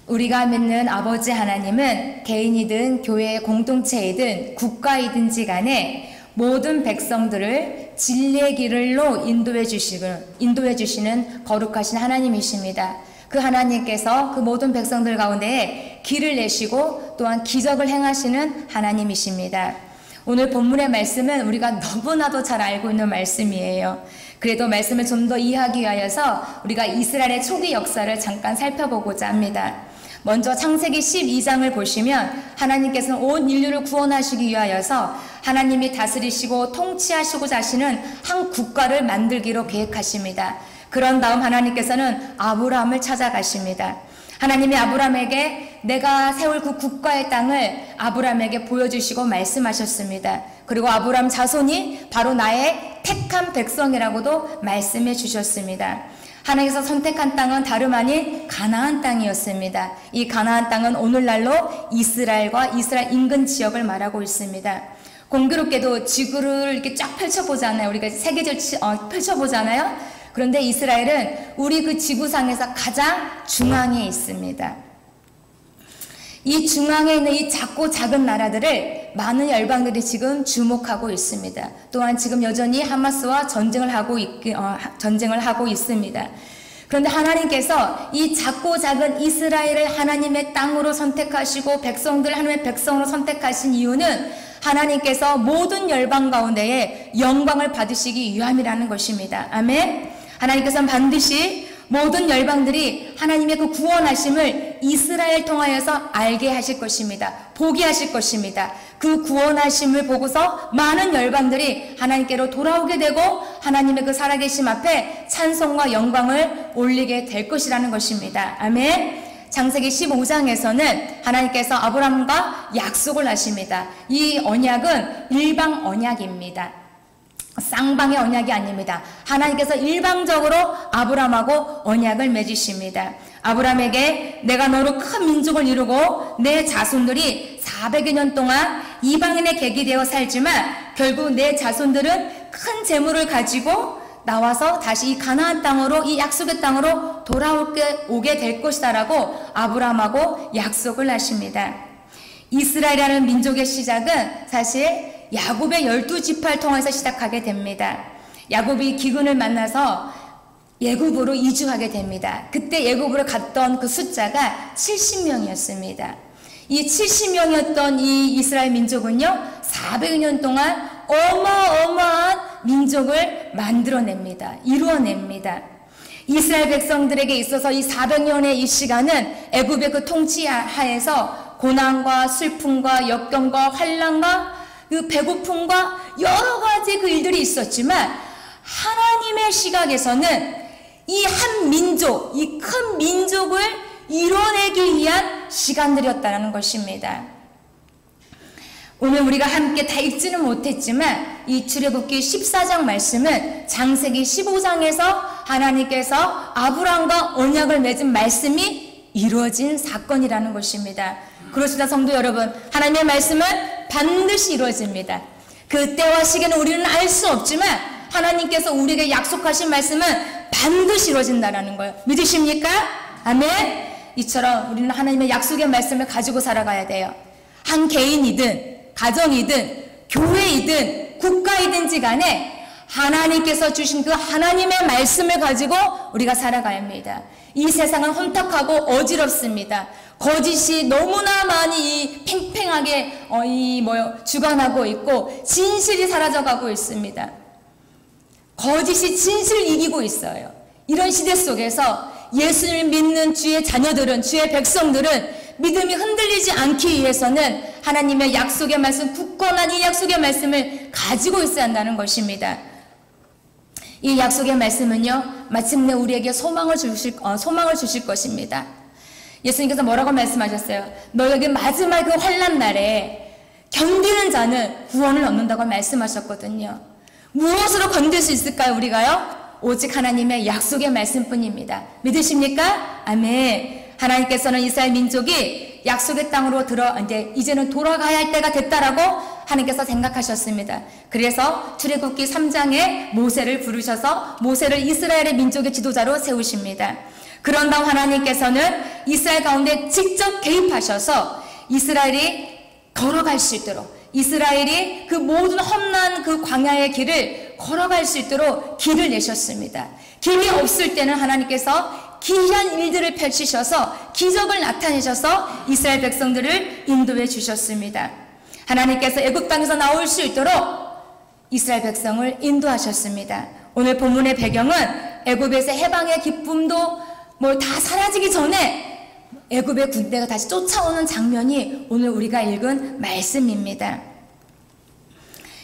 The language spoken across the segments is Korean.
우리가 믿는 아버지 하나님은 개인이든 교회 공동체이든 국가이든지 간에 모든 백성들을 진리의 길로 인도해 주시는 거룩하신 하나님이십니다. 그 하나님께서 그 모든 백성들 가운데에 길을 내시고 또한 기적을 행하시는 하나님이십니다. 오늘 본문의 말씀은 우리가 너무나도 잘 알고 있는 말씀이에요. 그래도 말씀을 좀 더 이해하기 위하여서 우리가 이스라엘의 초기 역사를 잠깐 살펴보고자 합니다. 먼저 창세기 12장을 보시면 하나님께서는 온 인류를 구원하시기 위하여서 하나님이 다스리시고 통치하시고자 하시는 한 국가를 만들기로 계획하십니다. 그런 다음 하나님께서는 아브라함을 찾아가십니다. 하나님이 아브라함에게 내가 세울 그 국가의 땅을 아브라함에게 보여주시고 말씀하셨습니다. 그리고 아브라함 자손이 바로 나의 택한 백성이라고도 말씀해 주셨습니다. 하나님께서 선택한 땅은 다름 아닌 가나안 땅이었습니다. 이 가나안 땅은 오늘날로 이스라엘과 이스라엘 인근 지역을 말하고 있습니다. 공교롭게도 지구를 이렇게 쫙 펼쳐보잖아요. 우리가 세계적으로 펼쳐보잖아요. 그런데 이스라엘은 우리 그 지구상에서 가장 중앙에 있습니다. 이 중앙에 있는 이 작고 작은 나라들을 많은 열방들이 지금 주목하고 있습니다. 또한 지금 여전히 하마스와 전쟁을 하고 있습니다. 그런데 하나님께서 이 작고 작은 이스라엘을 하나님의 땅으로 선택하시고 백성들을 하나님의 백성으로 선택하신 이유는 하나님께서 모든 열방 가운데에 영광을 받으시기 위함이라는 것입니다. 아멘. 하나님께서는 반드시 모든 열방들이 하나님의 그 구원하심을 이스라엘 통하여서 알게 하실 것입니다. 보게 하실 것입니다. 그 구원하심을 보고서 많은 열방들이 하나님께로 돌아오게 되고 하나님의 그 살아계심 앞에 찬송과 영광을 올리게 될 것이라는 것입니다. 아멘. 창세기 15장에서는 하나님께서 아브라함과 약속을 하십니다. 이 언약은 일방 언약입니다. 쌍방의 언약이 아닙니다. 하나님께서 일방적으로 아브라함하고 언약을 맺으십니다. 아브라함에게 내가 너로 큰 민족을 이루고 내 자손들이 400여 년 동안 이방인의 객이 되어 살지만 결국 내 자손들은 큰 재물을 가지고 나와서 다시 이 가나안 땅으로 이 약속의 땅으로 돌아오게 될 것이다 라고 아브라함하고 약속을 하십니다. 이스라엘이라는 민족의 시작은 사실 야곱의 12지파를 통해서 시작하게 됩니다. 야곱이 기근을 만나서 애굽으로 이주하게 됩니다. 그때 애굽으로 갔던 그 숫자가 70명이었습니다. 이 70명이었던 이 이스라엘 민족은요 400년 동안 어마어마한 민족을 만들어냅니다. 이루어냅니다. 이스라엘 백성들에게 있어서 이 400년의 이 시간은 애굽의 그 통치 하에서 고난과 슬픔과 역경과 환난과 그 배고픔과 여러 가지 그 일들이 있었지만 하나님의 시각에서는 이 한 민족, 이 큰 민족을 이뤄내기 위한 시간들이었다는 것입니다. 오늘 우리가 함께 다 읽지는 못했지만 이 출애굽기 14장 말씀은 창세기 15장에서 하나님께서 아브라함과 언약을 맺은 말씀이 이루어진 사건이라는 것입니다. 그렇습니다. 성도 여러분, 하나님의 말씀은 반드시 이루어집니다. 그 때와 시기는 우리는 알 수 없지만 하나님께서 우리에게 약속하신 말씀은 반드시 이루어진다는 거예요. 믿으십니까? 아멘. 이처럼 우리는 하나님의 약속의 말씀을 가지고 살아가야 돼요. 한 개인이든 가정이든 교회이든 국가이든지 간에 하나님께서 주신 그 하나님의 말씀을 가지고 우리가 살아가야 합니다. 이 세상은 혼탁하고 어지럽습니다. 거짓이 너무나 많이 팽팽하게 주관하고 있고 진실이 사라져가고 있습니다. 거짓이 진실을 이기고 있어요. 이런 시대 속에서 예수를 믿는 주의 자녀들은, 주의 백성들은 믿음이 흔들리지 않기 위해서는 하나님의 약속의 말씀, 굳건한 이 약속의 말씀을 가지고 있어야 한다는 것입니다. 이 약속의 말씀은요, 마침내 우리에게 소망을 주실 것입니다. 예수님께서 뭐라고 말씀하셨어요? 너에게 마지막 그 환난 날에 견디는 자는 구원을 얻는다고 말씀하셨거든요. 무엇으로 견딜 수 있을까요, 우리가요? 오직 하나님의 약속의 말씀뿐입니다. 믿으십니까? 아멘. 하나님께서는 이스라엘 민족이 약속의 땅으로 이제는 돌아가야 할 때가 됐다라고 하나님께서 생각하셨습니다. 그래서 출애굽기 3장에 모세를 부르셔서 모세를 이스라엘의 민족의 지도자로 세우십니다. 그런 다음 하나님께서는 이스라엘 가운데 직접 개입하셔서 이스라엘이 걸어갈 수 있도록, 이스라엘이 그 모든 험난 그 광야의 길을 걸어갈 수 있도록 길을 내셨습니다. 길이 없을 때는 하나님께서 기이한 일들을 펼치셔서 기적을 나타내셔서 이스라엘 백성들을 인도해 주셨습니다. 하나님께서 애굽 땅에서 나올 수 있도록 이스라엘 백성을 인도하셨습니다. 오늘 본문의 배경은 애굽에서 해방의 기쁨도 다 사라지기 전에 애굽의 군대가 다시 쫓아오는 장면이 오늘 우리가 읽은 말씀입니다.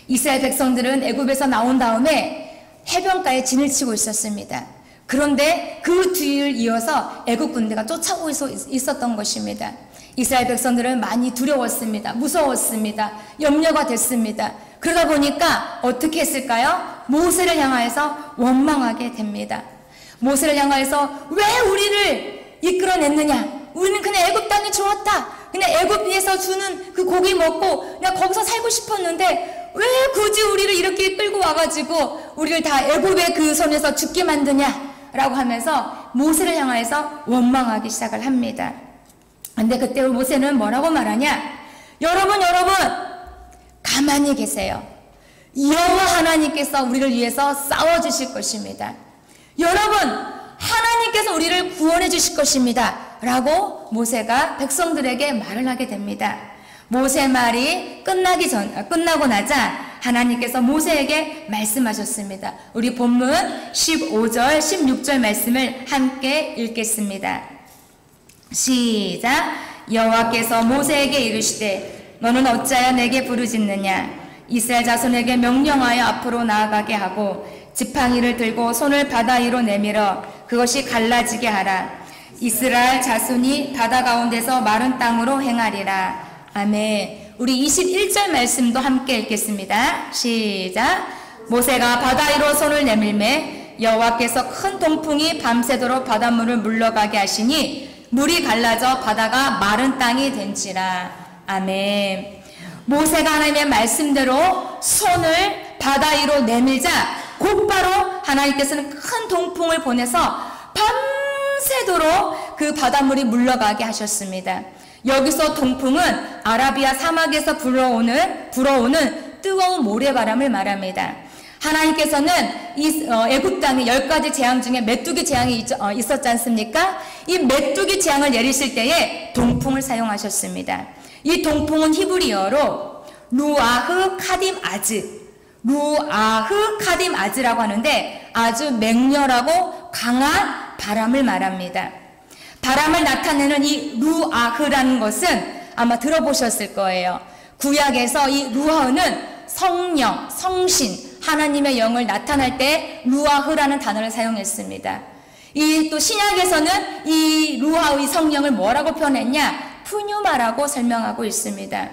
이스라엘 백성들은 애굽에서 나온 다음에 해변가에 진을 치고 있었습니다. 그런데 그 뒤를 이어서 애굽 군대가 쫓아오고 있었던 것입니다. 이스라엘 백성들은 많이 두려웠습니다. 무서웠습니다. 염려가 됐습니다. 그러다 보니까 어떻게 했을까요? 모세를 향하여서 원망하게 됩니다. 모세를 향하여서 왜 우리를 이끌어냈느냐? 우리는 그냥 애굽 땅이 좋았다. 그냥 애굽에서 주는 그 고기 먹고 그냥 거기서 살고 싶었는데 왜 굳이 우리를 이렇게 끌고 와가지고 우리를 다 애굽의 그 손에서 죽게 만드냐? 라고 하면서 모세를 향하여서 원망하기 시작을 합니다. 근데 그때 모세는 뭐라고 말하냐? 여러분 가만히 계세요. 여호와 하나님께서 우리를 위해서 싸워주실 것입니다. 여러분 하나님께서 우리를 구원해 주실 것입니다. 라고 모세가 백성들에게 말을 하게 됩니다. 모세 말이 끝나고 나자 하나님께서 모세에게 말씀하셨습니다. 우리 본문 15절 16절 말씀을 함께 읽겠습니다. 시작. 여호와께서 모세에게 이르시되 너는 어찌하여 내게 부르짖느냐? 이스라엘 자손에게 명령하여 앞으로 나아가게 하고 지팡이를 들고 손을 바다 위로 내밀어 그것이 갈라지게 하라. 이스라엘 자손이 바다 가운데서 마른 땅으로 행하리라. 아멘. 우리 21절 말씀도 함께 읽겠습니다. 시작. 모세가 바다 위로 손을 내밀매 여호와께서 큰 동풍이 밤새도록 바닷물을 물러가게 하시니 물이 갈라져 바다가 마른 땅이 된지라. 아멘. 모세가 하나님의 말씀대로 손을 바다 위로 내밀자 곧바로 하나님께서는 큰 동풍을 보내서 밤새도록 그 바닷물이 물러가게 하셨습니다. 여기서 동풍은 아라비아 사막에서 불어오는 뜨거운 모래바람을 말합니다. 하나님께서는 이 애굽 땅에 10가지 재앙 중에 메뚜기 재앙이 있었지 않습니까? 이 메뚜기 재앙을 내리실 때에 동풍을 사용하셨습니다. 이 동풍은 히브리어로 루아흐 카딤 아즈라고 하는데 아주 맹렬하고 강한 바람을 말합니다. 바람을 나타내는 이 루아흐라는 것은 아마 들어보셨을 거예요. 구약에서 이 루아흐는 성령, 성신, 하나님의 영을 나타낼 때 루아흐라는 단어를 사용했습니다. 또 신약에서는 이 루아흐의 성령을 뭐라고 표현했냐? 푸뉴마라고 설명하고 있습니다.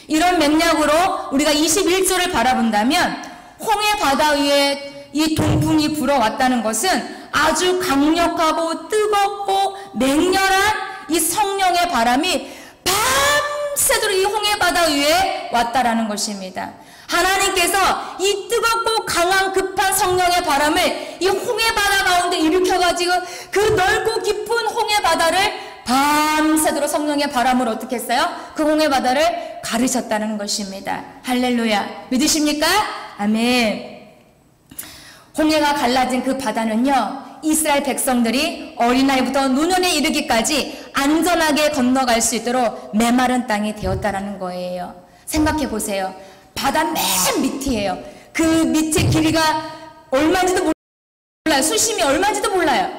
이런 맥락으로 우리가 21절을 바라본다면 홍해 바다 위에 이 동풍이 불어왔다는 것은 아주 강력하고 뜨겁고 맹렬한 이 성령의 바람이 밤새도록 이 홍해 바다 위에 왔다라는 것입니다. 하나님께서 이 뜨겁고 강한 급한 성령의 바람을 이 홍해 바다 가운데 일으켜가지고 그 넓고 깊은 홍해 바다를 밤새도록 성령의 바람으로 어떻게 했어요? 그 홍해 바다를 가르셨다는 것입니다. 할렐루야. 믿으십니까? 아멘. 홍해가 갈라진 그 바다는요, 이스라엘 백성들이 어린아이부터 노년에 이르기까지 안전하게 건너갈 수 있도록 메마른 땅이 되었다라는 거예요. 생각해 보세요. 바다 맨 밑이에요. 그 밑의 길이가 얼마인지도 몰라요. 수심이 얼마인지도 몰라요.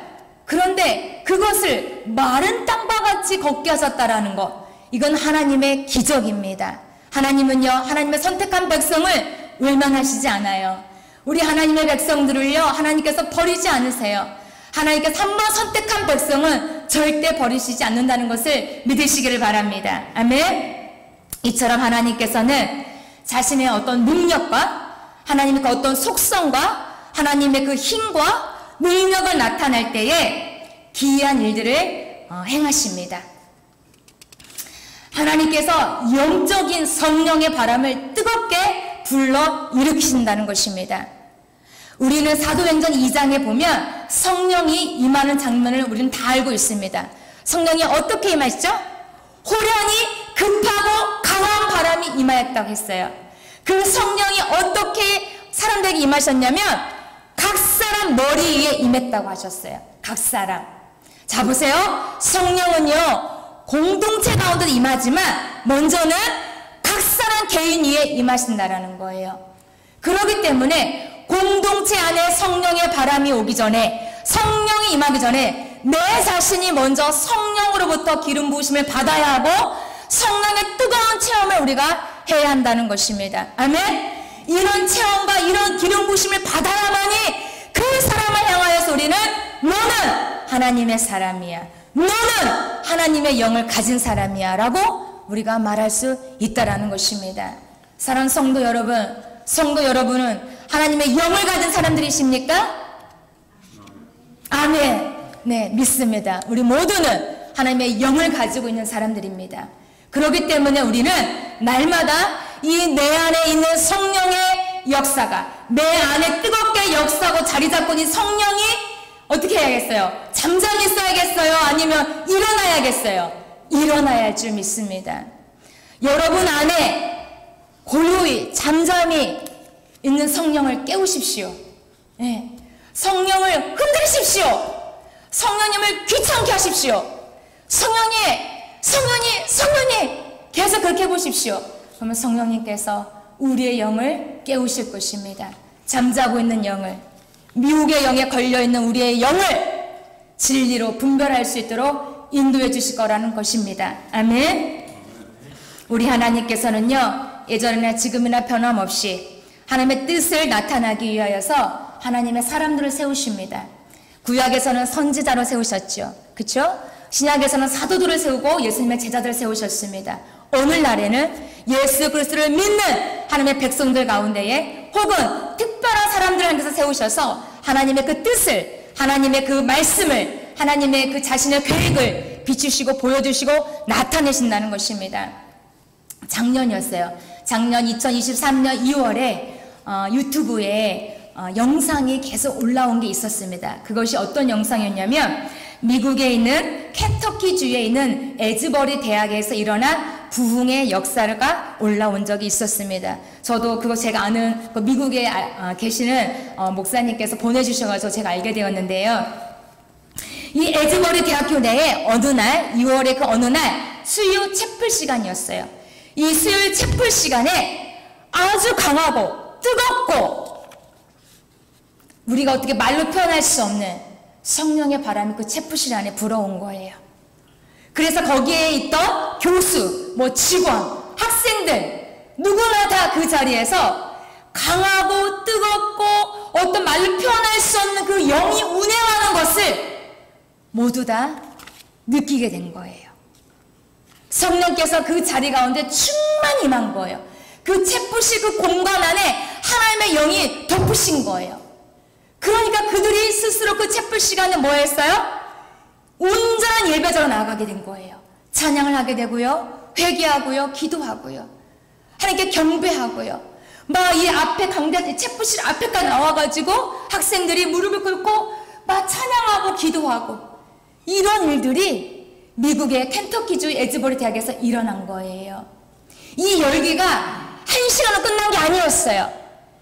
그런데 그것을 마른 땅과 같이 걷게 하셨다라는 것, 이건 하나님의 기적입니다. 하나님은요, 하나님의 선택한 백성을 외면하시지 않아요. 우리 하나님의 백성들을요, 하나님께서 버리지 않으세요. 하나님께서 한 번 선택한 백성은 절대 버리시지 않는다는 것을 믿으시기를 바랍니다. 아멘. 이처럼 하나님께서는 자신의 어떤 능력과 하나님의 그 어떤 속성과 하나님의 그 힘과 능력을 나타낼 때에 기이한 일들을 행하십니다. 하나님께서 영적인 성령의 바람을 뜨겁게 불러 일으키신다는 것입니다. 우리는 사도행전 2장에 보면 성령이 임하는 장면을 우리는 다 알고 있습니다. 성령이 어떻게 임하시죠? 호련히 급하고 강한 바람이 임하였다고 했어요. 그 성령이 어떻게 사람들에게 임하셨냐면 각 사람 머리 위에 임했다고 하셨어요. 각 사람. 자, 보세요. 성령은요 공동체 가운데도 임하지만 먼저는 각 사람 개인 위에 임하신다라는 거예요. 그렇기 때문에 공동체 안에 성령의 바람이 오기 전에, 성령이 임하기 전에 내 자신이 먼저 성령으로부터 기름 부으심을 받아야 하고 성령의 뜨거운 체험을 우리가 해야 한다는 것입니다. 아멘. 이런 체험과 이런 기름 부으심을 받아야만이 그 사람을 향하여서 우리는 너는 하나님의 사람이야, 너는 하나님의 영을 가진 사람이야 라고 우리가 말할 수 있다라는 것입니다. 사랑하는 성도 여러분, 성도 여러분은 하나님의 영을 가진 사람들이십니까? 아멘. 네, 믿습니다. 우리 모두는 하나님의 영을 가지고 있는 사람들입니다. 그렇기 때문에 우리는 날마다 이 내 안에 있는 성령의 역사가, 내 안에 뜨겁게 역사하고 자리 잡고 있는 성령이 어떻게 해야겠어요? 잠잠히 있어야겠어요? 아니면 일어나야겠어요? 일어나야 할 줄 믿습니다. 여러분 안에 고요히 잠잠히 있는 성령을 깨우십시오. 네. 성령을 흔들으십시오. 성령님을 귀찮게 하십시오. 성령님 계속 그렇게 해보십시오. 그러면 성령님께서 우리의 영을 깨우실 것입니다. 잠자고 있는 영을, 미혹의 영에 걸려있는 우리의 영을 진리로 분별할 수 있도록 인도해 주실 거라는 것입니다. 아멘. 우리 하나님께서는요 예전이나 지금이나 변함없이 하나님의 뜻을 나타나기 위하여서 하나님의 사람들을 세우십니다. 구약에서는 선지자로 세우셨죠. 그렇죠? 신약에서는 사도들을 세우고 예수님의 제자들을 세우셨습니다. 오늘날에는 예수 그리스도를 믿는 하나님의 백성들 가운데에 혹은 특별한 사람들을 향해서 세우셔서 하나님의 그 뜻을, 하나님의 그 말씀을, 하나님의 그 자신의 계획을 비추시고 보여주시고 나타내신다는 것입니다. 작년이었어요. 작년 2023년 2월에 유튜브에 영상이 계속 올라온 게 있었습니다. 그것이 어떤 영상이었냐면 미국에 있는 켄터키주에 있는 에즈버리 대학에서 일어난 부흥의 역사가 올라온 적이 있었습니다. 저도 그거 제가 아는 미국에 계시는 목사님께서 보내주셔가지고 제가 알게 되었는데요. 이 에즈버리 대학교 내에 어느 날 2월의 그 어느 날 수요 채플 시간이었어요. 이 수요일 채플 시간에 아주 강하고 뜨겁고 우리가 어떻게 말로 표현할 수 없는 성령의 바람이 그 채플실 안에 불어온 거예요. 그래서 거기에 있던 교수, 직원, 학생들 누구나 다 그 자리에서 강하고 뜨겁고 어떤 말로 표현할 수 없는 그 영이 운행하는 것을 모두 다 느끼게 된 거예요. 성령께서 그 자리 가운데 충만히 임한 거예요. 그 채플실 그 공간 안에 하나님의 영이 덮으신 거예요. 그러니까 그들이 스스로 그 채플 시간에 뭐 했어요? 온전한 예배자로 나아가게 된 거예요. 찬양을 하게 되고요, 회개하고요, 기도하고요, 하나님께 경배하고요, 막 이 앞에 강대 채플실 앞에까지 나와가지고 학생들이 무릎을 꿇고 막 찬양하고 기도하고, 이런 일들이 미국의 켄터키주 에즈버리 대학에서 일어난 거예요. 이 열기가 한 시간으로 끝난 게 아니었어요.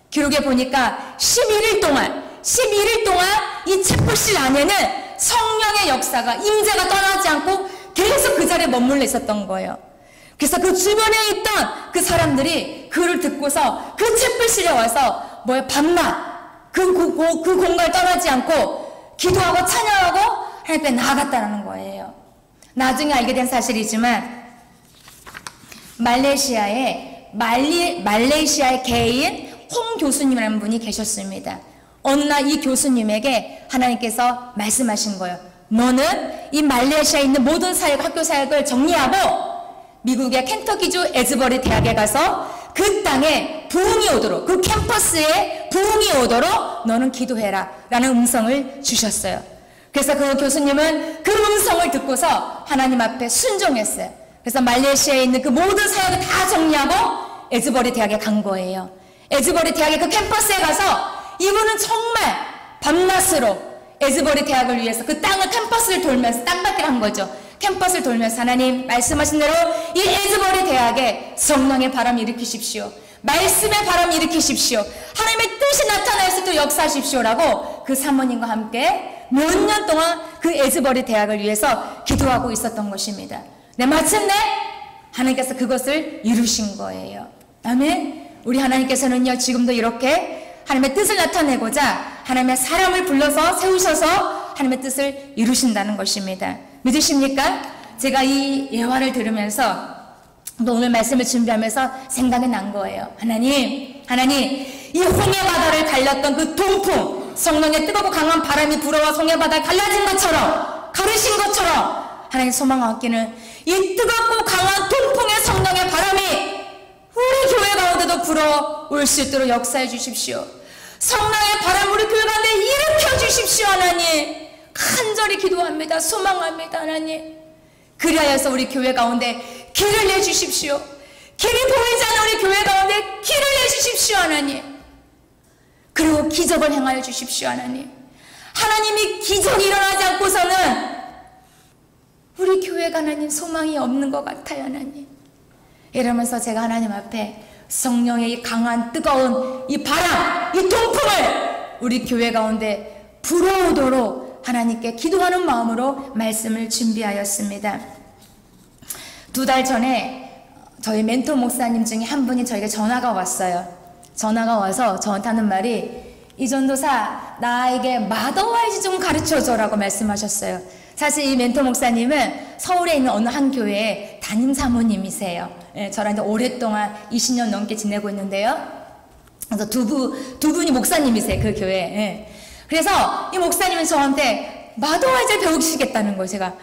기록에 보니까 11일 동안 이 채플실 안에는 성령의 역사가, 임재가 떠나지 않고 계속 그 자리에 머물러 있었던 거예요. 그래서 그 주변에 있던 그 사람들이 그를 듣고서 그 채플실에 와서 밤낮 그 공간을 떠나지 않고 기도하고 찬양하고 하나님께 나아갔다는 거예요. 나중에 알게 된 사실이지만 말레이시아의 개인 홍 교수님이라는 분이 계셨습니다. 어느 날 이 교수님에게 하나님께서 말씀하신 거예요. 너는 이 말레이시아에 있는 모든 사역, 학교 사역을 정리하고 미국의 켄터키주 에즈버리 대학에 가서 그 땅에 부흥이 오도록, 그 캠퍼스에 부흥이 오도록 너는 기도해라 라는 음성을 주셨어요. 그래서 그 교수님은 그 음성을 듣고서 하나님 앞에 순종했어요. 그래서 말레이시아에 있는 그 모든 사역을 다 정리하고 에즈버리 대학에 간 거예요. 에즈버리 대학의 그 캠퍼스에 가서 이분은 정말 밤낮으로 에즈버리 대학을 위해서 그 땅을 캠퍼스를 돌면서 땅밭기를 한 거죠. 캠퍼스를 돌면서 하나님 말씀하신 대로 이 에즈버리 대학에 성령의 바람 일으키십시오. 말씀의 바람 일으키십시오. 하나님의 뜻이 나타날 수 있도록 역사하십시오라고 그 사모님과 함께 몇 년 동안 그 에즈버리 대학을 위해서 기도하고 있었던 것입니다. 네, 마침내 하나님께서 그것을 이루신 거예요. 아멘. 우리 하나님께서는요, 지금도 이렇게 하나님의 뜻을 나타내고자 하나님의 사람을 불러서 세우셔서 하나님의 뜻을 이루신다는 것입니다. 믿으십니까? 제가 이 예화를 들으면서 또 오늘 말씀을 준비하면서 생각이 난 거예요. 하나님, 이 홍해바다를 갈렸던 그 동풍, 성령의 뜨겁고 강한 바람이 불어와 홍해바다를 갈라진 것처럼, 가르신 것처럼 하나님 소망하기는 이 뜨겁고 강한 동풍의 성령의 바람이 우리 교회 가운데도 불어올 수 있도록 역사해 주십시오. 성령의 바람 우리 교회 가운데 일으켜 주십시오. 하나님, 간절히 기도합니다. 소망합니다. 하나님, 그리하여서 우리 교회 가운데 길을 내주십시오. 길이 보이지 않는 우리 교회 가운데 길을 내주십시오. 하나님, 그리고 기적을 행하여 주십시오. 하나님, 하나님이 기적이 일어나지 않고서는 우리 교회가 하나님 소망이 없는 것 같아요. 하나님, 이러면서 제가 하나님 앞에 성령의 이 강한 뜨거운 이 바람, 이 동풍을 우리 교회 가운데 불어오도록 하나님께 기도하는 마음으로 말씀을 준비하였습니다. 2달 전에 저희 멘토 목사님 중에 한 분이 저에게 전화가 왔어요. 전화가 와서 저한테 하는 말이, 이 전도사 나에게 마더와이즈 좀 가르쳐줘라고 말씀하셨어요. 사실 이 멘토 목사님은 서울에 있는 어느 한 교회의 담임 사모님이세요. 예, 저랑 이제 오랫동안 20년 넘게 지내고 있는데요. 그래서 두 분이 목사님이세요, 그 교회에. 예. 그래서 이 목사님은 저한테 마더와이즈를 배우시겠다는 거예요. 제가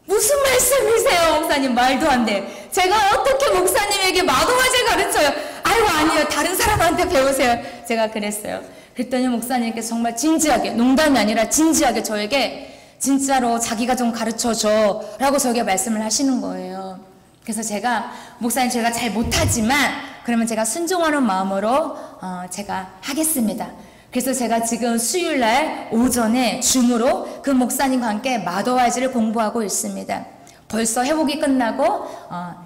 무슨 말씀이세요, 목사님? 말도 안 돼. 제가 어떻게 목사님에게 마더와이즈를 가르쳐요? 아이고, 아니에요. 다른 사람한테 배우세요. 제가 그랬어요. 그랬더니 목사님께서 정말 진지하게, 농담이 아니라 진지하게 저에게 진짜로 자기가 좀 가르쳐줘 라고 저에게 말씀을 하시는 거예요. 그래서 제가, 목사님 제가 잘 못하지만 그러면 제가 순종하는 마음으로 제가 하겠습니다. 그래서 제가 지금 수요일날 오전에 줌으로 그 목사님과 함께 마더와이즈를 공부하고 있습니다. 벌써 회복이 끝나고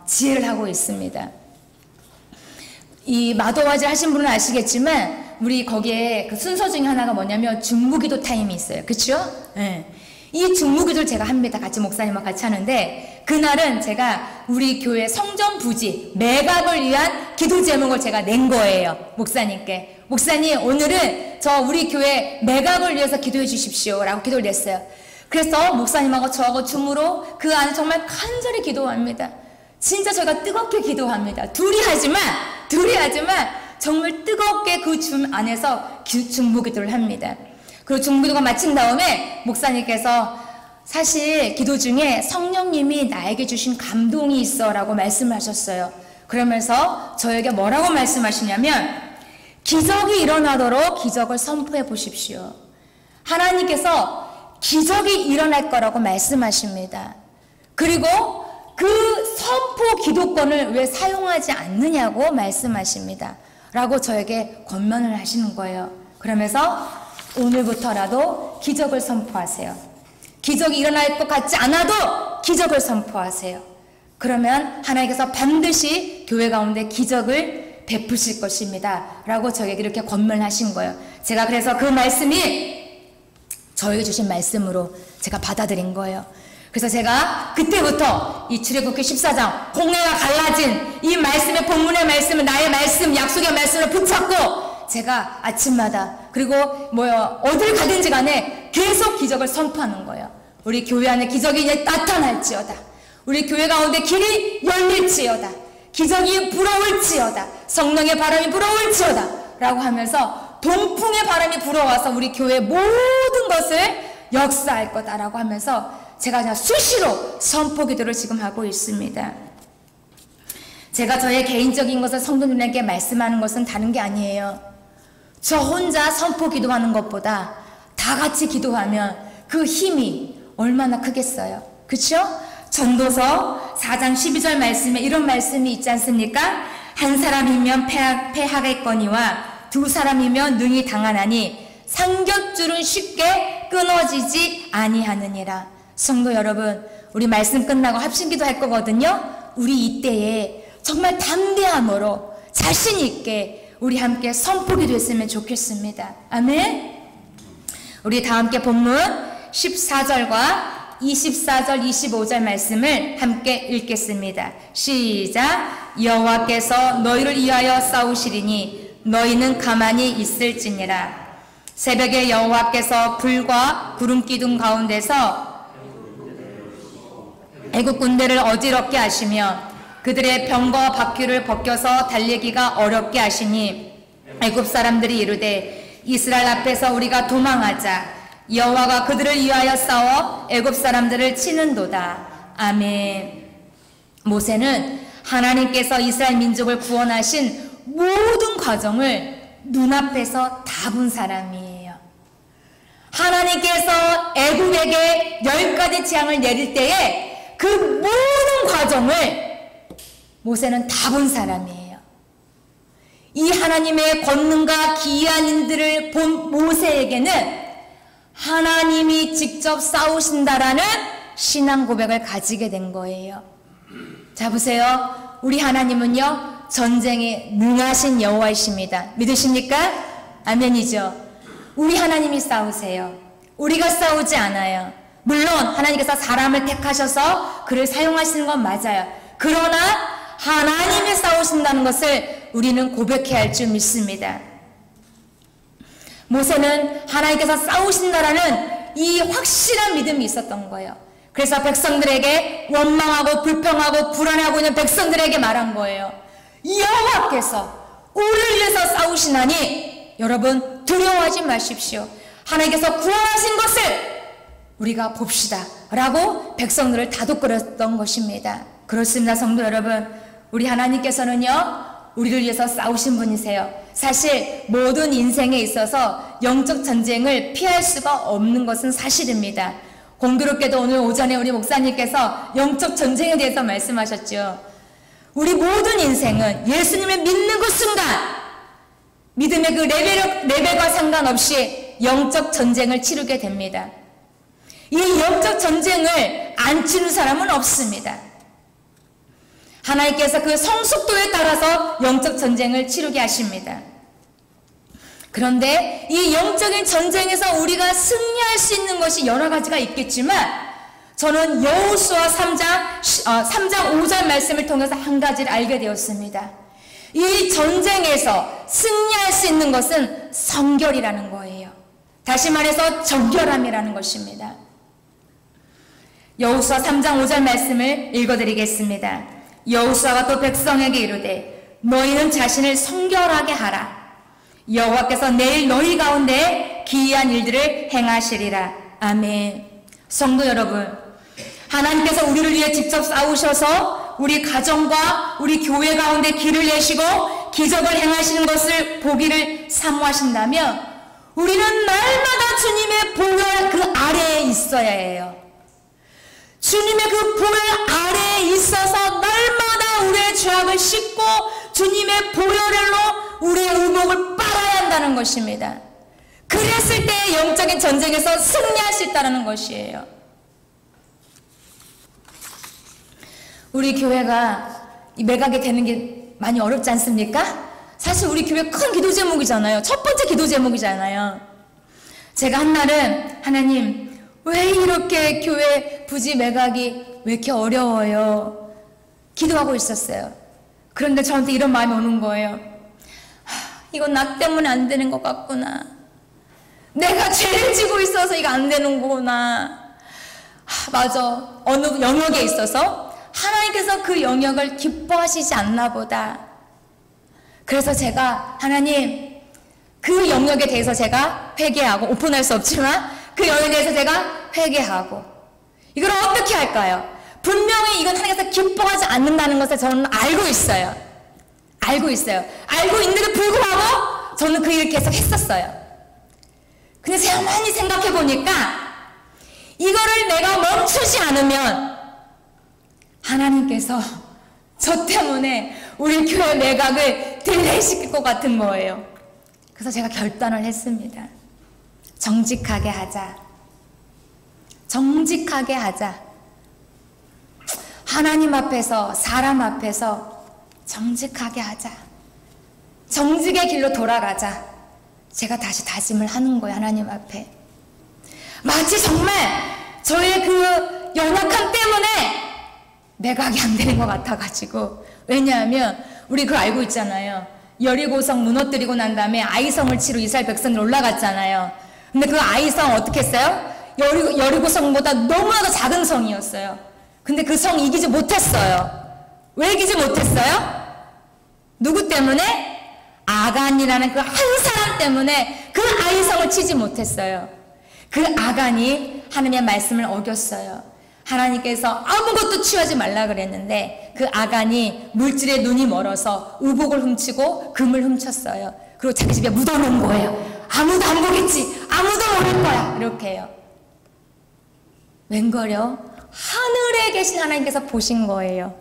지혜를 하고 있습니다. 이 마더와이즈를 하신 분은 아시겠지만 우리 거기에 그 순서 중에 하나가 뭐냐면 중무기도 타임이 있어요. 그렇죠? 네. 이 중무기도를 제가 합니다. 같이 목사님과 같이 하는데, 그날은 제가 우리 교회 성전 부지 매각을 위한 기도 제목을 제가 낸 거예요. 목사님께. 목사님, 오늘은 저 우리 교회 매각을 위해서 기도해 주십시오 라고 기도를 냈어요. 그래서 목사님하고 저하고 줌으로 그 안에 정말 간절히 기도합니다. 진짜 저희가 뜨겁게 기도합니다. 둘이 하지만 정말 뜨겁게 그 줌 안에서 중무기도를 합니다. 그리고 중무기도가 마친 다음에 목사님께서 사실 기도 중에 성령님이 나에게 주신 감동이 있어 라고 말씀을 하셨어요. 그러면서 저에게 뭐라고 말씀하시냐면, 기적이 일어나도록 기적을 선포해 보십시오. 하나님께서 기적이 일어날 거라고 말씀하십니다. 그리고 그 선포 기도권을 왜 사용하지 않느냐고 말씀하십니다. 라고 저에게 권면을 하시는 거예요. 그러면서 오늘부터라도 기적을 선포하세요. 기적이 일어날 것 같지 않아도 기적을 선포하세요. 그러면 하나님께서 반드시 교회 가운데 기적을 베푸실 것입니다. 라고 저에게 이렇게 권면하신 거예요. 제가 그래서 그 말씀이 저에게 주신 말씀으로 제가 받아들인 거예요. 그래서 제가 그때부터 이 출애굽기 14장 홍해가 갈라진 이 말씀의 본문의 말씀을 나의 말씀, 약속의 말씀을 붙잡고 제가 아침마다 그리고 어딜 가든지 간에 계속 기적을 선포하는 거예요. 우리 교회 안에 기적이 이제 나타날지어다. 우리 교회 가운데 길이 열릴지어다. 기적이 불어올지어다. 성령의 바람이 불어올지어다. 라고 하면서 동풍의 바람이 불어와서 우리 교회 모든 것을 역사할 거다라고 하면서 제가 그냥 수시로 선포 기도를 지금 하고 있습니다. 제가 저의 개인적인 것을 성도님에게 말씀하는 것은 다른 게 아니에요. 저 혼자 선포 기도하는 것보다 다 같이 기도하면 그 힘이 얼마나 크겠어요. 그렇죠? 전도서 4장 12절 말씀에 이런 말씀이 있지 않습니까? 한 사람이면 패하겠거니와 두 사람이면 능히 당하나니 상겹줄은 쉽게 끊어지지 아니하느니라. 성도 여러분, 우리 말씀 끝나고 합심기도 할 거거든요. 우리 이때에 정말 담대함으로 자신 있게 우리 함께 선포기도 했으면 좋겠습니다. 아멘. 우리 다 함께 본문 14절과 24절 25절 말씀을 함께 읽겠습니다. 시작. 여호와께서 너희를 위하여 싸우시리니 너희는 가만히 있을지니라. 새벽에 여호와께서 불과 구름 기둥 가운데서 애국 군대를 어지럽게 하시며 그들의 병과 바퀴를 벗겨서 달리기가 어렵게 하시니 애굽 사람들이 이르되 이스라엘 앞에서 우리가 도망하자. 여호와가 그들을 위하여 싸워 애굽 사람들을 치는도다. 아멘. 모세는 하나님께서 이스라엘 민족을 구원하신 모든 과정을 눈앞에서 다 본 사람이에요. 하나님께서 애굽에게 10가지 재앙을 내릴 때에 그 모든 과정을 모세는 다 본 사람이에요. 이 하나님의 권능과 기이한 일들을 본 모세에게는 하나님이 직접 싸우신다라는 신앙 고백을 가지게 된 거예요. 자, 보세요. 우리 하나님은요, 전쟁에 능하신 여호와이십니다. 믿으십니까? 아멘이죠. 우리 하나님이 싸우세요. 우리가 싸우지 않아요. 물론 하나님께서 사람을 택하셔서 그를 사용하시는 건 맞아요. 그러나 하나님이 싸우신다는 것을 우리는 고백해야 할 줄 믿습니다. 모세는 하나님께서 싸우신다라는 이 확실한 믿음이 있었던 거예요. 그래서 백성들에게, 원망하고 불평하고 불안하고 있는 백성들에게 말한 거예요. 여호와께서 우리를 위해서 싸우시나니 여러분 두려워하지 마십시오. 하나님께서 구원하신 것을 우리가 봅시다 라고 백성들을 다독거렸던 것입니다. 그렇습니다. 성도 여러분, 우리 하나님께서는요, 우리를 위해서 싸우신 분이세요. 사실 모든 인생에 있어서 영적 전쟁을 피할 수가 없는 것은 사실입니다. 공교롭게도 오늘 오전에 우리 목사님께서 영적 전쟁에 대해서 말씀하셨죠. 우리 모든 인생은 예수님을 믿는 그 순간 믿음의 그 레벨과 상관없이 영적 전쟁을 치르게 됩니다. 이 영적 전쟁을 안 치는 사람은 없습니다. 하나님께서 그 성숙도에 따라서 영적 전쟁을 치르게 하십니다. 그런데 이 영적인 전쟁에서 우리가 승리할 수 있는 것이 여러 가지가 있겠지만 저는 여호수아 3장 5절 말씀을 통해서 한 가지를 알게 되었습니다. 이 전쟁에서 승리할 수 있는 것은 성결이라는 거예요. 다시 말해서 정결함이라는 것입니다. 여호수아 3장 5절 말씀을 읽어드리겠습니다. 여호수아가 또 백성에게 이르되 너희는 자신을 성결하게 하라. 여호와께서 내일 너희 가운데 기이한 일들을 행하시리라. 아멘. 성도 여러분, 하나님께서 우리를 위해 직접 싸우셔서 우리 가정과 우리 교회 가운데 길을 내시고 기적을 행하시는 것을 보기를 사모하신다면 우리는 날마다 주님의 보혈 그 아래에 있어야 해요. 주님의 그 보혈 아래에 있어서 날마다 우리의 죄악을 씻고 주님의 보혈로 우리의 의복을 빨아야 한다는 것입니다. 그랬을 때 영적인 전쟁에서 승리할 수 있다는 것이에요. 우리 교회가 매각이 되는 게 많이 어렵지 않습니까? 사실 우리 교회 큰 기도 제목이잖아요. 첫 번째 기도 제목이잖아요. 제가 한날은 하나님 왜 이렇게 교회 부지 매각이 왜 이렇게 어려워요? 기도하고 있었어요. 그런데 저한테 이런 마음이 오는 거예요. 이건 나 때문에 안 되는 것 같구나. 내가 죄를 지고 있어서 이거 안 되는 거구나. 맞아. 어느 영역에 있어서 하나님께서 그 영역을 기뻐하시지 않나 보다. 그래서 제가 하나님 그 영역에 대해서 제가 회개하고 오픈할 수 없지만 그 영역에 대해서 제가 회개하고 이걸 어떻게 할까요? 분명히 이건 하나님께서 기뻐하지 않는다는 것을 저는 알고 있어요. 알고 있어요. 알고 있는데도 불구하고 저는 그 일을 계속 했었어요. 근데 제가 많이 생각해 보니까 이거를 내가 멈추지 않으면 하나님께서 저 때문에 우리 교회 매각을 딜레이시킬 것 같은 거예요. 그래서 제가 결단을 했습니다. 정직하게 하자. 정직하게 하자. 하나님 앞에서, 사람 앞에서 정직하게 하자. 정직의 길로 돌아가자. 제가 다시 다짐을 하는 거예요, 하나님 앞에. 마치 정말 저의 그 연약함 때문에 매각이 안 되는 것 같아가지고. 왜냐하면 우리 그거 알고 있잖아요. 여리고성 무너뜨리고 난 다음에 아이성을 치러 이스라엘 백성들 올라갔잖아요. 근데 그 아이성 어떻게 했어요? 여리고성보다 너무나도 작은 성이었어요. 근데 그 성 이기지 못했어요. 왜 이기지 못했어요? 누구 때문에? 아간이라는 그 한 사람 때문에 그 아이성을 치지 못했어요. 그 아간이 하나님의 말씀을 어겼어요. 하나님께서 아무것도 취하지 말라 그랬는데 그 아간이 물질에 눈이 멀어서 의복을 훔치고 금을 훔쳤어요. 그리고 자기 집에 묻어놓은 거예요. 아무도 안 보겠지. 아무도 모를 거야. 이렇게 해요. 웬걸요? 하늘에 계신 하나님께서 보신 거예요.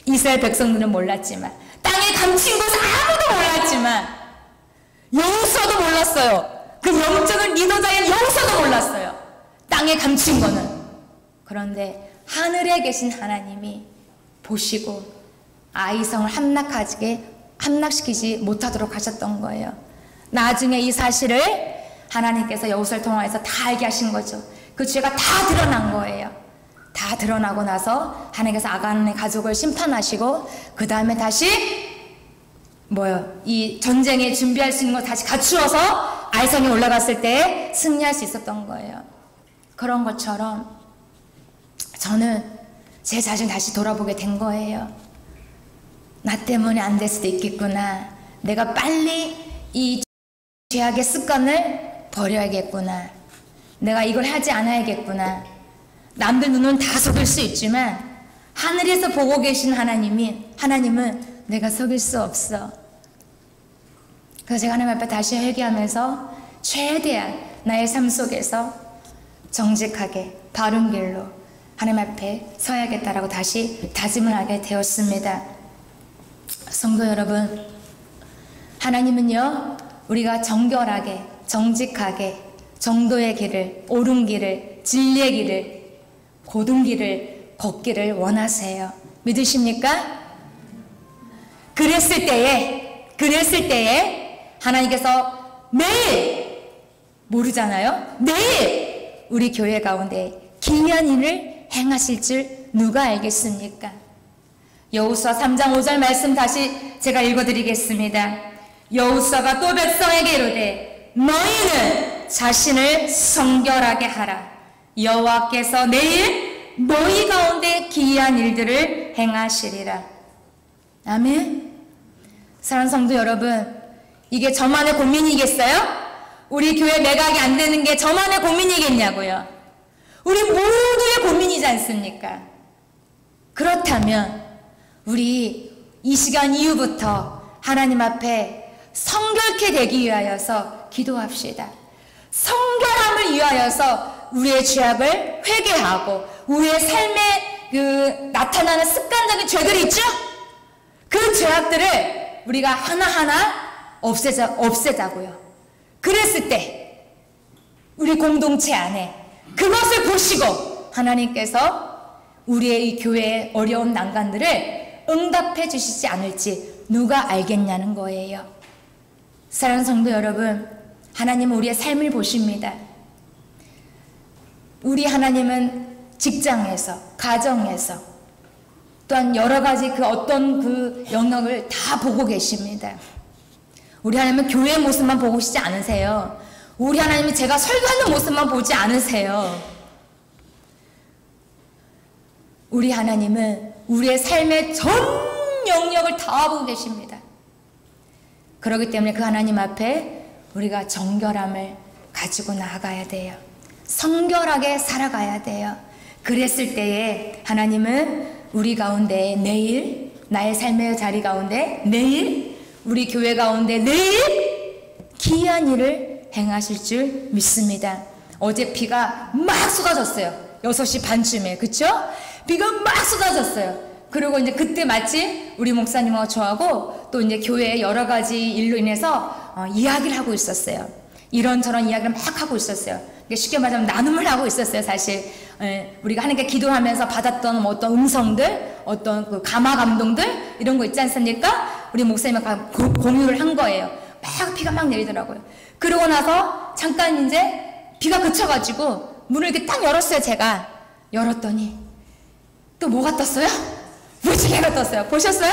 이스라엘 백성들은 몰랐지만, 땅에 감춘 것은 아무도 몰랐지만, 여호수아도 몰랐어요. 그 영적인 리더자인 여호수아도 몰랐어요. 땅에 감춘 거는. 그런데 하늘에 계신 하나님이 보시고 아이성을 함락시키지 못하도록 하셨던 거예요. 나중에 이 사실을 하나님께서 여호수아를 통해서 다 알게 하신 거죠. 그 죄가 다 드러난 거예요. 다 드러나고 나서 하나님께서 아간의 가족을 심판하시고 그 다음에 다시 이 전쟁에 준비할 수 있는 거 다시 갖추어서 아이성에 올라갔을 때 승리할 수 있었던 거예요. 그런 것처럼 저는 제 자신 다시 돌아보게 된 거예요. 나 때문에 안 될 수도 있겠구나. 내가 빨리 이 죄악의 습관을 버려야겠구나. 내가 이걸 하지 않아야겠구나. 남들 눈은 다 속일 수 있지만 하늘에서 보고 계신 하나님은 내가 속일 수 없어. 그래서 제가 하나님 앞에 다시 회개하면서 최대한 나의 삶 속에서 정직하게 바른 길로 하나님 앞에 서야겠다라고 다시 다짐을 하게 되었습니다. 성도 여러분, 하나님은요, 우리가 정결하게, 정직하게, 정도의 길을, 옳은 길을, 진리의 길을, 고든 길을 걷기를 원하세요. 믿으십니까? 그랬을 때에 하나님께서 매일, 모르잖아요? 매일 우리 교회 가운데 기이한 일을 행하실 줄 누가 알겠습니까? 여호수아 3장 5절 말씀 다시 제가 읽어드리겠습니다. 여호수아가 또 백성에게 이르되 너희는 자신을 성결하게 하라. 여호와께서 내일 너희 가운데 기이한 일들을 행하시리라. 아멘. 사랑하는 성도 여러분, 이게 저만의 고민이겠어요? 우리 교회 매각이 안 되는 게 저만의 고민이겠냐고요? 우리 모두의 고민이지 않습니까? 그렇다면 우리 이 시간 이후부터 하나님 앞에 성결케 되기 위하여서 기도합시다. 성결함을 위하여서 우리의 죄악을 회개하고 우리의 삶에 나타나는 습관적인 죄들이 있죠? 그 죄악들을 우리가 하나하나 없애자고요. 그랬을 때 우리 공동체 안에 그것을 보시고 하나님께서 우리의 이 교회의 어려운 난관들을 응답해 주시지 않을지 누가 알겠냐는 거예요. 사랑하는 성도 여러분, 하나님은 우리의 삶을 보십니다. 우리 하나님은 직장에서, 가정에서, 또한 여러 가지 어떤 그 영역을 다 보고 계십니다. 우리 하나님은 교회의 모습만 보고 계시지 않으세요. 우리 하나님이 제가 설교하는 모습만 보지 않으세요. 우리 하나님은 우리의 삶의 전 영역을 다 보고 계십니다. 그렇기 때문에 그 하나님 앞에 우리가 정결함을 가지고 나아가야 돼요. 성결하게 살아가야 돼요. 그랬을 때에 하나님은 우리 가운데 내일, 나의 삶의 자리 가운데 내일, 우리 교회 가운데 내일 기이한 일을 행하실 줄 믿습니다. 어제 비가 막 쏟아졌어요. 6시 반쯤에, 그쵸? 비가 막 쏟아졌어요. 그리고 이제 그때 마침 우리 목사님하고 저하고 또 이제 교회의 여러 가지 일로 인해서 이야기를 하고 있었어요. 이런저런 이야기를 막 하고 있었어요. 쉽게 말하면 나눔을 하고 있었어요. 사실 우리가 하나님께 기도하면서 받았던 어떤 음성들, 어떤 그 감화 감동들 이런 거 있지 않습니까? 우리 목사님과 공유를 한 거예요. 막 비가 막 내리더라고요. 그러고 나서 잠깐 이제 비가 그쳐가지고 문을 이렇게 딱 열었어요. 제가 열었더니 또 뭐가 떴어요? 무지개가 떴어요. 보셨어요?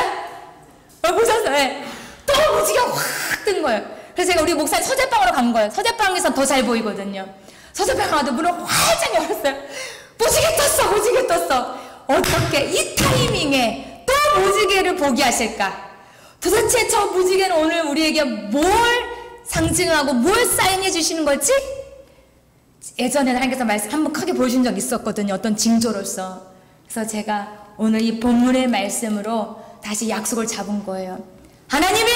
보셨어요? 네. 또 무지개가 확 뜬 거예요. 그래서 제가 우리 목사님 서재방으로 간 거예요. 서재방에서 더 잘 보이거든요. 서재방 가도 문을 활짝 열었어요. 무지개 떴어, 무지개 떴어. 어떻게 이 타이밍에 또 무지개를 보게 하실까? 도대체 저 무지개는 오늘 우리에게 뭘 상징하고 뭘 사인해 주시는 거지? 예전에 하나님께서 말씀 한번 크게 보여준 적 있었거든요. 어떤 징조로서. 그래서 제가 오늘 이 본문의 말씀으로 다시 약속을 잡은 거예요. 하나님이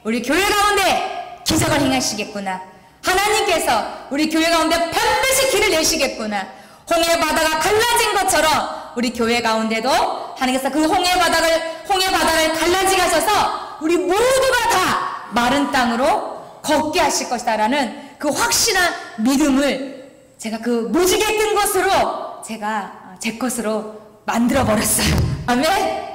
우리 교회 가운데 기적을 행하시겠구나. 하나님께서 우리 교회 가운데 반드시 길을 내시겠구나. 홍해 바다가 갈라진 것처럼 우리 교회 가운데도 하나님께서 그 홍해 바다를 갈라지게 하셔서 우리 모두가 다 마른 땅으로 걷게 하실 것이다라는 그 확신한 믿음을 제가 그 무지개 뜬 것으로 제가 제 것으로 만들어 버렸어요. 아멘.